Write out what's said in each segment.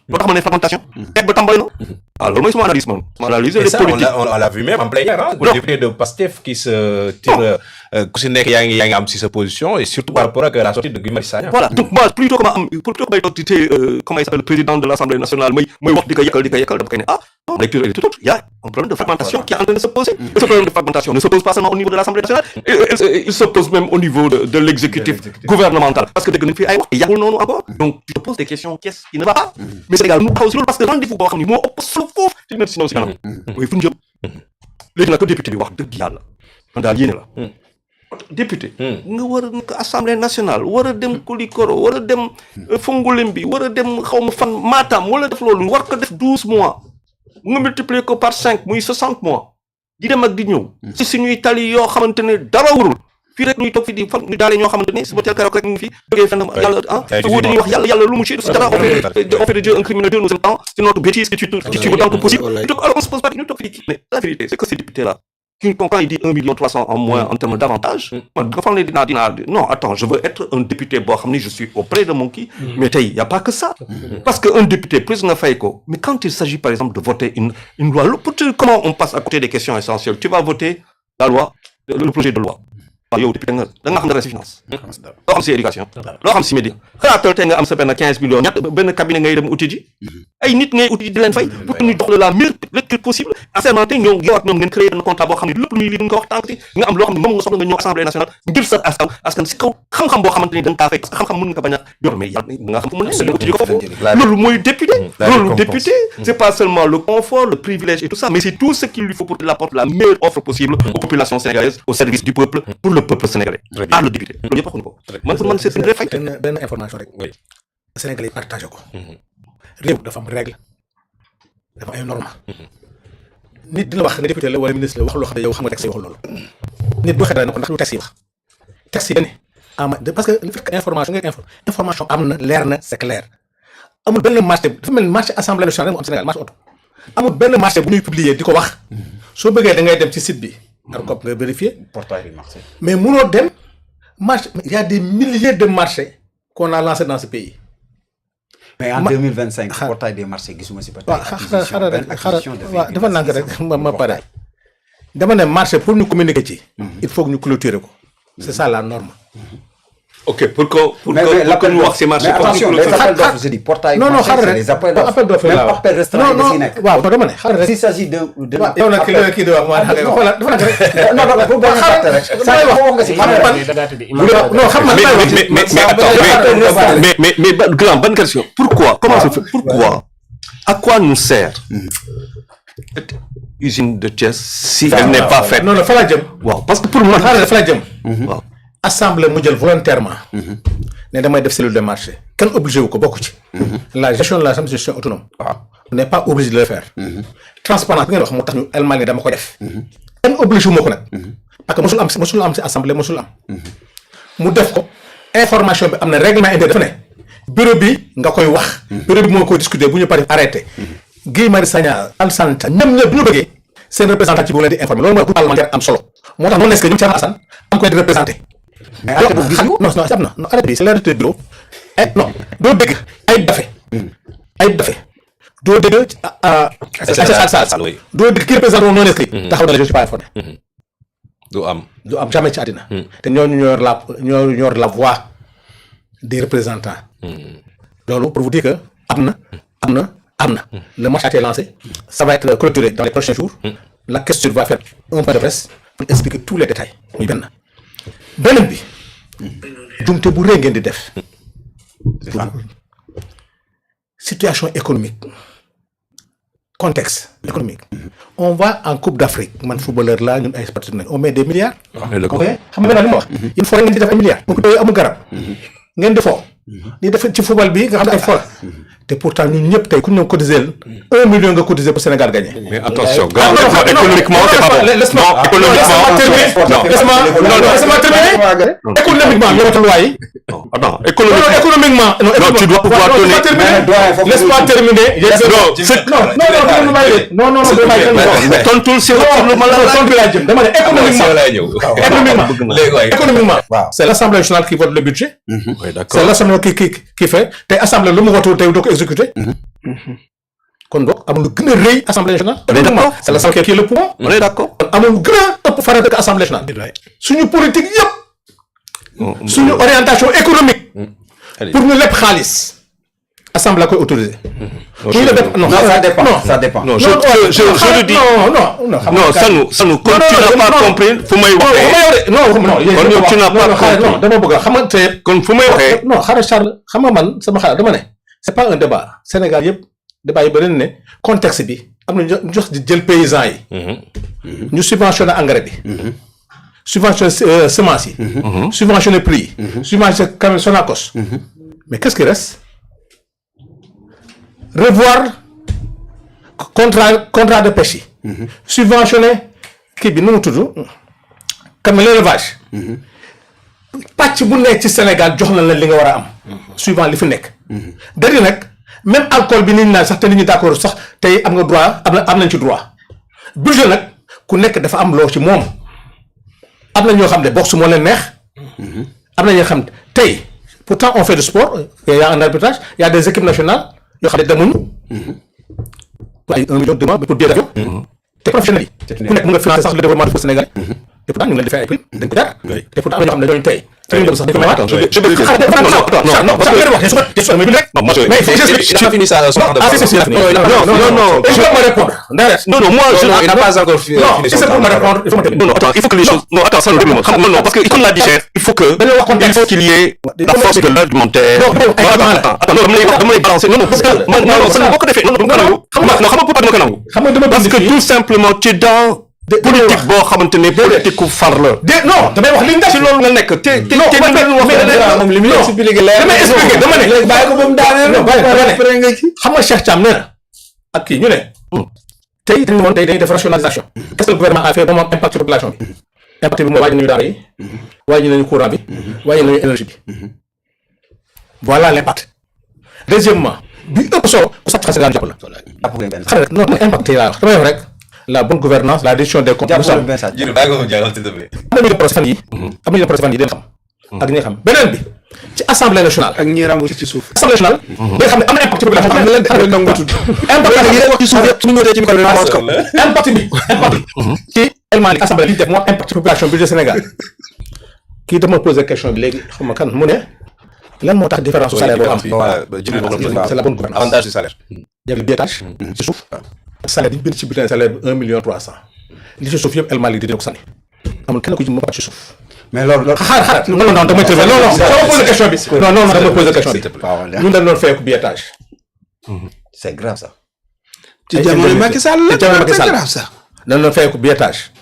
loo tax ma ne fragmentation. teg ba tàmbali na. ah loolu mooy sama analyse man. sama analyse les politiques on l'a vu même en plénière ah. des députés de Pastef qui se tirent ku si nekk yaa ngi am si sa position et surtout par rapport ak la sortie de Guy Marius Sagna. voilà donc moi plutôt que may toog di comment il s'appelle le président de l'Assemblée nationale may wax di ko yekkal dama koy ne non lecture est tout autre. Il y a un problème de fragmentation qui est en train de se poser. Et ce problème de fragmentation ne se pose pas seulement au niveau de l'Assemblée nationale, il se pose même au niveau de l'exécutif gouvernemental. Parce que dès que nous faisons ay wax yàggul noonu encore. Donc tu te poses des questions, qu'est-ce qui ne va pas? Mais Sénégal nous taxaw si loolu parce que rendez-vous boo xam ni moo ëpp solo foofu ci même sinon si kanam. mooy fu ñu jëm. léegi nag ko député bi wax dëgg yàlla man daal yéene la. député nga war a assemblée nationale war a dem Koulikoro war a dem Fongolembi war a dem xaw ma fan Matam wala def loolu war ko def 12 mois. nga multiplier ko par 5 muy 60 mois di dem ak di ñëw ci suñuy tali yoo xamante ne dara warul fii rek ñuy toog fi di fan ñu daale ñoo xamante ne suba teel keroog rek ñu ngi fi jógee fenn yàlla te wóote ñuy wax yàlla lu mu ci dara on fait de Dieu un criminel Dieu nous entend c'est notre bêtise que tu autant que possible alors on se pose pas ñu toog fi di mais la vérité c'est que ces députés là quand il dit 1,3 million en moins en termes d'avantages, non, attends, je veux être un député, je suis auprès de mon qui, mais il n'y a pas que ça. Parce qu'un député, plus on a fait écho, mais quand il s'agit par exemple de voter une loi, comment on passe à côté des questions essentielles? Tu vas voter la loi, le projet de loi. yow député nga da nga xam dara si finance loo xam si éducation loo xam si média xalaatal tey nga am sa benn 15 millions ñett benn cabinet ngay dem uti ji ay nit ngay uti ji di leen fay pour ñu jox la meilleure lecture possible assermenté yow ak ñoom ngeen créé benn contrat boo xam ne lépp lu muy lii duñ ko wax tànk nga am loo xam ne moom nga soxla nga ñëw assemblée nationale ngir sa askan si kaw xam-xam boo xamante ni da nga kaa fay parce que xam-xam mën nga ko bañ a yor mais yàlla nga xam fu mu ne nga uti ji ko foofu loolu mooy député c'est pas seulement le confort le privilège et tout ça mais c'est tout ce qu'il lui faut pour qu'il apporte la meilleure offre possible aux populations sénégalaises au service du peuple pour le peuple sénégalais. Ah le député. loolu yëpp waxuñu ko. man pour man c'est une vraie faille. benn information rek. oui Sénégalais yi partagé ko. réew dafa am règle dafa ay normes. nit dina wax ne député la wala ministre la wax loo xam ne yow xam nga texte yi waxul loolu. nit boo xamee ne ko ndax lu texte yi wax. texte yi dañ parce que information am na leer na c'est clair. amul benn marché dafa mel ni marché assemblée nationale mu am Sénégal marché oto. amul benn marché bu ñuy publier di ko wax. soo bëggee da ngay dem ci site bi. ARCOP nga vérifier. portail du marché. mais munoo dem marché il y a des milliers de marchés qu'on a lancés dans ce pays. mais en 2025. portail des marchés gisuma si. waaw xaaral dafa nànk rek ma pare. dama ne marché pour ñu communiquer ci. il faut que ñu clôturer ko. c'est ça la norme. ok pour que ñu wax si marché. mais attention les appels d'offres je dis portail. non xaaral rek les appels d'offres même appel restaurant yi si nekk. waaw dama ne xaaral rek. s'il s'agit de yow nag kii di wax dafa nag rek. non pour bañ a fàtte rek. saa yoo wax nga si non xam nga mais grand bonne question. pourquoi comment ça fait pourquoi à quoi nous sert cette usine de Thiès si elle n'est pas faite. non fa la jëm. waaw parce que pour man xaaral fa la jëm. waaw. assemblée mu jël volontairement. ne damay def cellule de marché. kenn obligé wu ko bokk ci. la gestion de la gestion autonome. waaw on n'est pas obligé de le faire. transparence bi ngeen wax moo tax ñu elmal dama ko def. kenn obligé wu ma ko nag. parce que mosul am ci assemblée mosul am. mu def ko information bi am na règlement intérieur dafa ne. bureau bi nga koy wax. bureau bi moo koy discuter bu ñu paree arrêté. Guy Marius Sagna Alassane ñoom ñëpp bu ñu bëggee seen représentant ci bu leen di informer loolu mooy pour parlementaire am solo moo tax noonu est-ce que ñoom Thierno Alassane am koy di représenté. mais arrêté boobu gis nga non am na non arrêté bi c'est l'arrêté de bureau non doo dégg ay dafe doo dégg doo dégg ki représenté woon noonu est-ce que taxaw na la je suis pas informé. du am jamais ci àddina. te ñooñu ñoo yor la voix des représentants. loolu pour vous dire que am na. Le marché a été lancé. Ça va être clôturé dans les prochains jours. La question va faire un point de presse pour expliquer tous les détails. muy benn bi. jumte bu rëy ngeen di def. situation économique. contexte économique. on va en Coupe d'Afrique man footballeur laa ñun ay sportifs nañ on met des milliards. ok xam nga li ma wax. il faut ngeen di def ay milliards. bu ko amul garab. ngeen di fo. di def ci football bi nga xam ne ay fo la. te pourtant ñun ñëpp tey ku ñu cotiser 1 million nga cotiser pour Sénégal gagner. mais attention économiquement c'est pas bon. laisse-moi terminer. économiquement ñoo loi yi. non économiquement. non tu dois pouvoir donner. laisse-moi terminer. non tontul si dama ne économiquement. c'est l'Assemblée nationale qui vote le budget. c'est l'Assemblée non kii fait tey assemblée lu mu wootoo tey doo ko exécuter. kon donc amul lu gën a rëy assemblée nationale. On est d'accord. c'est l'assemblée qui est le pouvoir. On est d'accord. kon amul lu gën a ëpp farata que assemblée nationale. suñu politique yëpp. suñu orientation économique. pour ñu lépp xaalis. assemblée la koy autorisé. non ça dépend ça dépend. Non, je le dis. Non, Sanu, comme tu n'as pas compris, fu may waxee. non tu n'as pas compris. non dama bëgg a xamante. kon fu may waxee. non xaaral Charles xam nga man sama xalaat dama ne. c'est pas un débat Sénégal yëpp débat yi bëri na ne contexte bi am na ñu jox di jël paysans yi. ñu subventionné engrais bi. subventionné semence yi. subventionné prix yi. subventionné quand même Sonacos. mais qu'est-ce qui reste? Revoir contrat de pêche yi. subventionné kii bi nu mu tudd comme l'élevage. pàcc bu nekk ci Sénégal jox na la li nga war a am. suivant li fi nekk. dari nag même alcool bi nit ñi naan sax te nit ñi d'accord sax tey am nga droit am nañ ci droit budget nag ku nekk dafa am loo ci moom am na ñoo xam ne boxe moo leen neex. am na ñoo xam tey pourtant on fait du sport il y a un arbitrage il y a des équipes nationales yoo xam ne demuñu. ay 1 million de mois pour billet d'avion. te professionnels yi. ku nekk mën nga financer sax le développement du foot sénégalais. te pourtant ñu ngi leen di fay ay prix dañ ko jaar. te pourtant am na ñoo xam ne ñooñu tey. fi ñu dem sax dañ ko may waat. Je finis ça. Non, moi, il n'a pas encore fini. Non, c'est pour me répondre. Non, attends, il faut que les choses. Non, attends, ça le non, parce que comme l'a dit cher, il faut qu'il y ait la force de l'argumentaire. Attends, non, balancer. Non, parce que non, ça n'a pas fait. Non, parce que tout simplement, tu es dans politique boo xamante ne politique ku far la. Non, damay wax li nga ci loolu nga nekk te moom li muy expliqué leer. damay expliqué dama ne léegi bàyyi ko ba mu daaneel. xam nga Cheikh Thiam nee na ak kii ñu ne. tey dañu moom dañuy def rationalisation. qu'est-ce que le gouvernement a fait ba mu am impact ci population bi. impact bi mooy wàññi nañu daara yi. wàññi nañu courant bi. wàññi nañu énergie bi. voilà l'impact. deuxièmement bi ëpp solo ku sax Sénégal jàpp la. xam nga non impact yi laa wax damay wax rek. la bonne gouvernance la gestion des comptes. am nañu procès fan yi den xam. ak ñi xam beneen bi ci assemblée nationale. ak ñi ràmbu ci suuf. assemblée nationale. nga xam ne am na impact ci population. impact bi ci élément li assemblée li ñu def moo impact ci population bi de Sénégal. kii dama posé question bi léegi xam nga kan mu ne lan moo tax différence su salaire boo am. c'est la bonne gouvernance. avantage du salaire. y a le biétage ci suuf. salaire bi ñu bind ci bulletin salaire bi 1 million 300 li ci suuf yëpp élément li dina ko sànni amul kenn ku ci mën ci suuf. mais loolu xaar non damay tëbee non dama posé question bi non dama posé question bi ñun dañ doon fay ko biétage. c'est grave ça. ci jamono Macky Sall la c'est grave ça. dañ doon fay ko biétage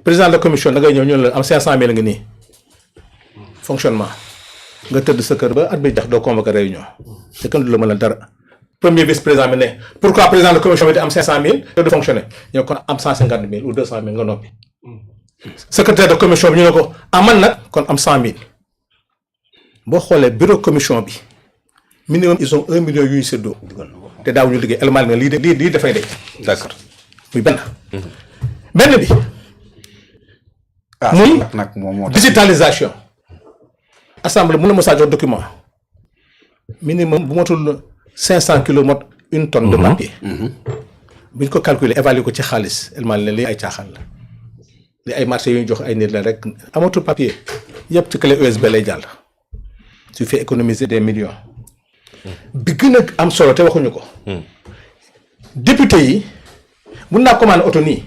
président de la commission da ngay ñëw ñu la am 500000 nga nii fonctionnement nga tëdd sa kër ba at bi jax doo convoquer réunion te kenn du la mën a dara. premier vice-président bi ne pourquoi président de la commission bi di am 500000 te du fonctionner ñoo kon am 150000 ou 200000 nga noppi. secrétaire de commission bi ñu ne ko man nag kon am 100000 boo xoolee bureau commission bi minimum ils ont 1 million yu ñu séddoo te daaw ñu liggéey élément ne lii dafay dee. d'accord muy benn. benn bi. muy digitalisation. assemblée mën na mos a jox document minimum bu matul 500 kilos mot une tonne de papier. bu ñu ko calculer évaluer ko ci xaalis élément ne lii ay caaxaan la. li ay marché yu ñu jox ay nit la rek amatul papier yëpp ci clé USB lay jàll. su fait économiser des millions. bi gën a am solo te waxuñu ko. député yi mun naa commandé oto nii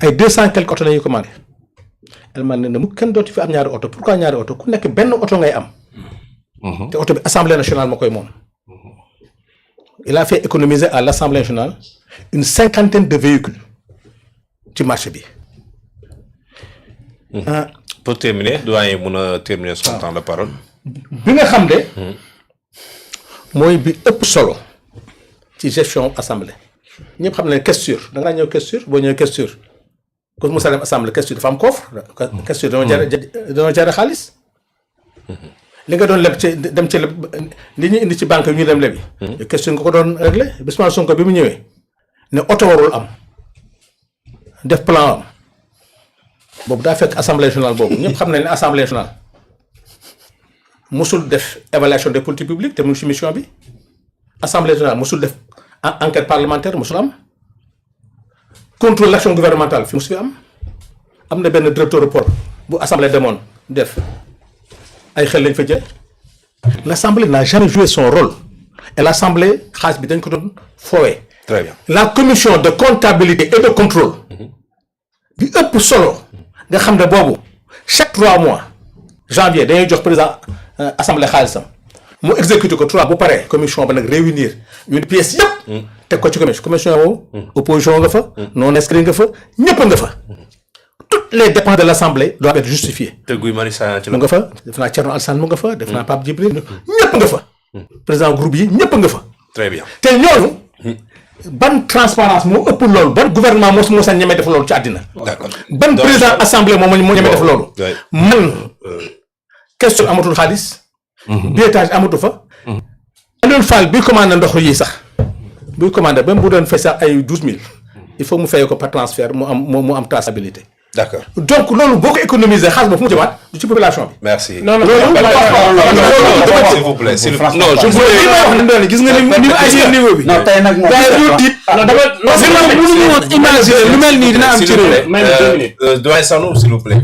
ay 200 quelques oto la ñuy commandé. élément ne mu kenn dootu fi am ñaari oto pourquoi ñaari oto ku nekk benn oto ngay am. te oto bi assemblée nationale moo koy moom. il a fait économiser à l'Assemblée nationale une 50aine de véhicules ci marché bi. Pour terminer doyen mën a terminer son temps de parole. bi nga xam ne. mooy bi ëpp solo ci gestion assemblée ñëpp xam ne questure da ngaa ñëw questure boo ñëwee questure ku musa dem assemblée questure dafa am coffre questure dañoo jar xaalis. li nga doon leb ci dem ci li ñu indi ci banque yi ñu dem lebi. question nga ko doon réglé Ousmane Sonko bi mu ñëwee ne oto warul am def plan am boobu daa fekk assemblée nationale boobu ñëpp xam nañ ne assemblée nationale musul def évaluation des politiques publiques te mu ngi ci mission bi assemblée générale musul def enquête parlementaire musul am contrôle l'action gouvernementale fi musul am na benn directeur report bu assemblée demoon def ay xel lañ fa jël l'assemblée n'a jamais joué son rôle et l'assemblée xaalis bi dañ ko doon foowee. Très bien. La commission de comptabilité et de contrôle bi ëpp solo nga xam ne boobu chaque 3 mois janvier dañuy jox président assemblée xaalisam mu exécuté ko 3 bu paree commission ba nag réunir une pièce yëpp teg ko ci commission boobu opposition nga fa non inscrit nga fa ñëpp nga fa toutes les dépenses de l'assemblée doivent être justifiées. te Guy Marius Sagna ci mu nga fa def naa Thierno Alassane mu nga fa def naa Pape Djibril ñëpp nga fa président groupe yi ñëpp nga fa. Très bien. te ñooñu ban transparence moo ëpp loolu ban gouvernement moo sa ñeme def loolu ci àddina. D'accord. ban Donc, président assemblée moo ñeme def loolu. Ouais. man question amatul xaalis. billetage amatu fa. Alioune Fall bi commandé ndox yi sax buy commandé même bu doon fay sax ay 12000 il faut mu fay ko par transfert mu am traçabilité. D'accord. donc loolu boo ko économiser xaalis boobu fu mu jëmaat du ci population bi. Merci. non S'il vous plaît. S'il vous plaît. non je voulais gis nga ni mu agir niveau bi. non tey nag moom. imaginer lu mel nii dina am ci réew. Doyen Sano, s'il vous plaît.